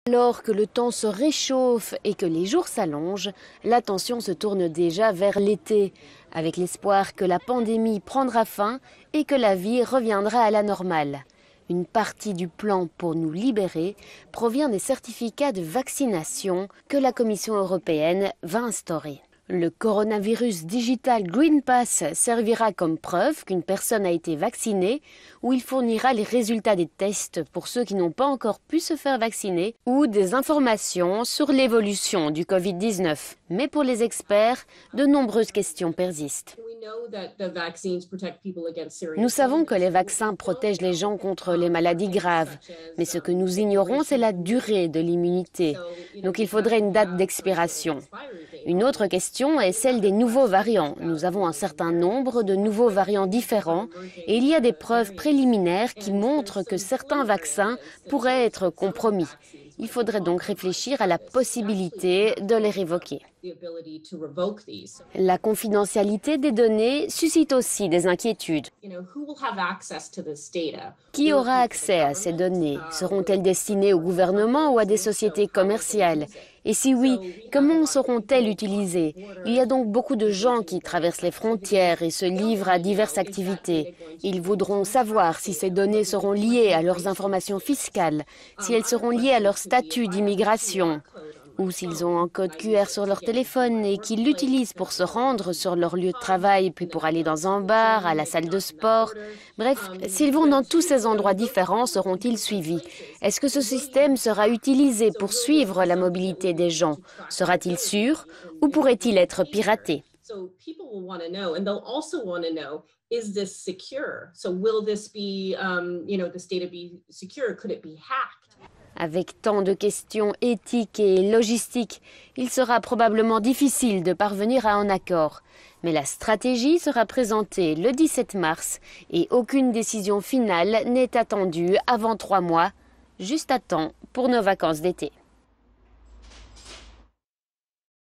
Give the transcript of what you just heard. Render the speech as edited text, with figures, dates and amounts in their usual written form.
Alors que le temps se réchauffe et que les jours s'allongent, l'attention se tourne déjà vers l'été, avec l'espoir que la pandémie prendra fin et que la vie reviendra à la normale. Une partie du plan pour nous libérer provient des certificats de vaccination que la Commission européenne va instaurer. Le coronavirus Digital Green Pass servira comme preuve qu'une personne a été vaccinée, ou il fournira les résultats des tests pour ceux qui n'ont pas encore pu se faire vacciner ou des informations sur l'évolution du Covid-19. Mais pour les experts, de nombreuses questions persistent. Nous savons que les vaccins protègent les gens contre les maladies graves, mais ce que nous ignorons, c'est la durée de l'immunité. Donc il faudrait une date d'expiration. Une autre question est celle des nouveaux variants. Nous avons un certain nombre de nouveaux variants différents et il y a des preuves préliminaires qui montrent que certains vaccins pourraient être compromis. Il faudrait donc réfléchir à la possibilité de les révoquer. La confidentialité des données suscite aussi des inquiétudes. Qui aura accès à ces données? Seront-elles destinées au gouvernement ou à des sociétés commerciales? Et si oui, comment seront-elles utilisées? Il y a donc beaucoup de gens qui traversent les frontières et se livrent à diverses activités. Ils voudront savoir si ces données seront liées à leurs informations fiscales, si elles seront liées à leur statut d'immigration, ou s'ils ont un code QR sur leur téléphone et qu'ils l'utilisent pour se rendre sur leur lieu de travail, puis pour aller dans un bar, à la salle de sport. Bref, s'ils vont dans tous ces endroits différents, seront-ils suivis? Est-ce que ce système sera utilisé pour suivre la mobilité des gens? Sera-t-il sûr ou pourrait-il être piraté? Is this secure? So will this be, this data be secure? Could it be hacked? Avec tant de questions éthiques et logistiques, il sera probablement difficile de parvenir à un accord. Mais la stratégie sera présentée le 17 mars et aucune décision finale n'est attendue avant 3 mois, juste à temps pour nos vacances d'été.